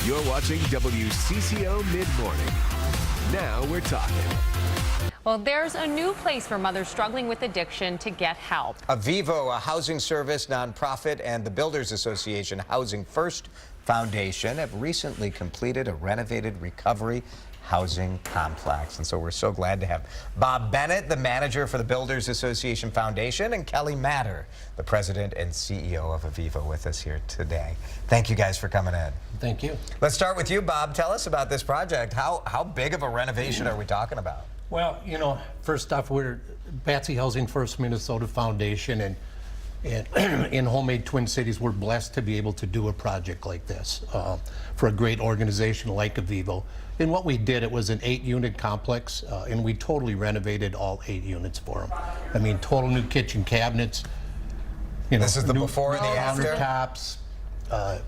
You're watching WCCO Mid-Morning. Now we're talking. Well, there's a new place for mothers struggling with addiction to get help. Avivo, a housing service nonprofit, and the Builders Association Housing First Foundation have recently completed a renovated recovery housing complex. And so we're so glad to have Bob Bennett, the manager for the Builders Association Foundation, and Kelly Matter, the president and CEO of Avivo, with us here today. Thank you guys for coming in. Thank you. Let's start with you, Bob. Tell us about this project. How big of a renovation are we talking about? Well, you know, first off, we're BATC-Housing First Minnesota Foundation, and in Homemade Twin Cities, we're blessed to be able to do a project like this for a great organization like Avivo. And what we did, it was an 8-unit complex, and we totally renovated all 8 units for them. I mean, total new kitchen cabinets. You know, this is the before and the after? Countertops,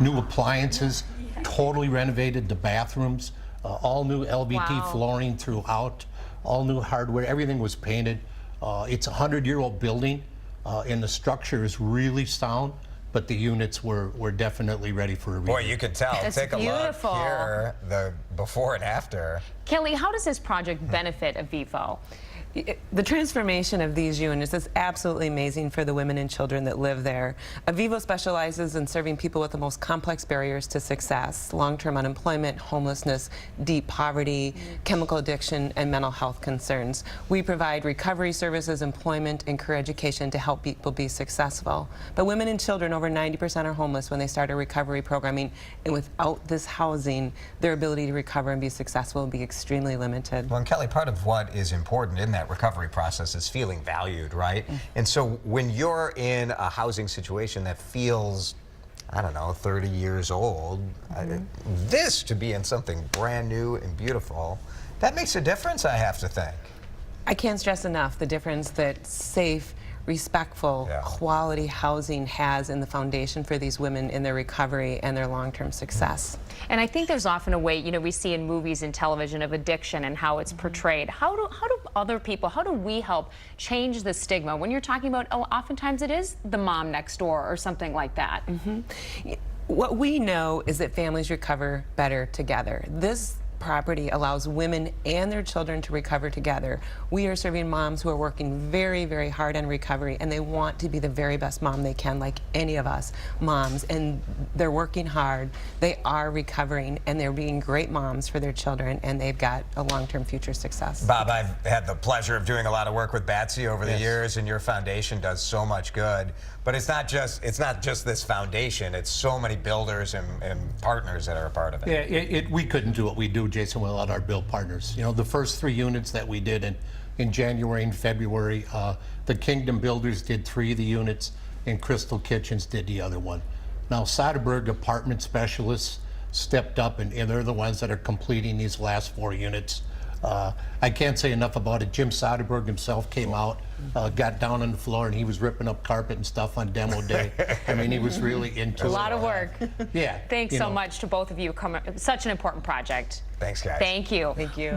new appliances, totally renovated the bathrooms, all new LVT flooring throughout, all new hardware, everything was painted. It's a 100-year-old building, and the structure is really sound, but the units were definitely ready for a redo. Boy, you could tell. That's Take beautiful. A look here, the before and after. Kelly, how does this project benefit Avivo? The transformation of these units is absolutely amazing for the women and children that live there. Avivo specializes in serving people with the most complex barriers to success: long-term unemployment, homelessness, deep poverty, chemical addiction, and mental health concerns. We provide recovery services, employment, and career education to help people be successful. But women and children, over 90% are homeless when they start a recovery programming, and without this housing, their ability to recover and be successful will be extremely limited. Well, and Kelly, part of what is important in that recovery process is feeling valued, right? And so when you're in a housing situation that feels, I don't know, 30 years old, this to be in something brand new and beautiful, that makes a difference, I have to think. I can't stress enough the difference that safe, respectful, quality housing has in the foundation for these women in their recovery and their long-term success. And I think there's often a way, you know, we see in movies and television of addiction and how it's portrayed. How do other people, how do we help change the stigma? When you're talking about, oftentimes it is the mom next door or something like that. What we know is that families recover better together. This property allows women and their children to recover together. We are serving moms who are working very, very hard on recovery, and they want to be the very best mom they can, like any of us moms, and they're working hard, they are recovering, and they're being great moms for their children, and they've got a long-term future success. Bob, I've had the pleasure of doing a lot of work with BATC over the years, and your foundation does so much good. But it's not just this foundation, it's so many builders and partners that are a part of it. Yeah, we couldn't do what we do, Jason, without our build partners. You know, the first 3 units that we did in January and February, the Kingdom Builders did 3 of the units, and Crystal Kitchens did the other one. Now, Soderberg Apartment Specialists stepped up, and they're the ones that are completing these last 4 units. I can't say enough about it. Jim Soderberg himself came out, got down on the floor, and he was ripping up carpet and stuff on demo day. I mean, he was really into it. A lot of work. Yeah. Thanks so much to both of you. Such an important project. Thanks, guys. Thank you. Thank you.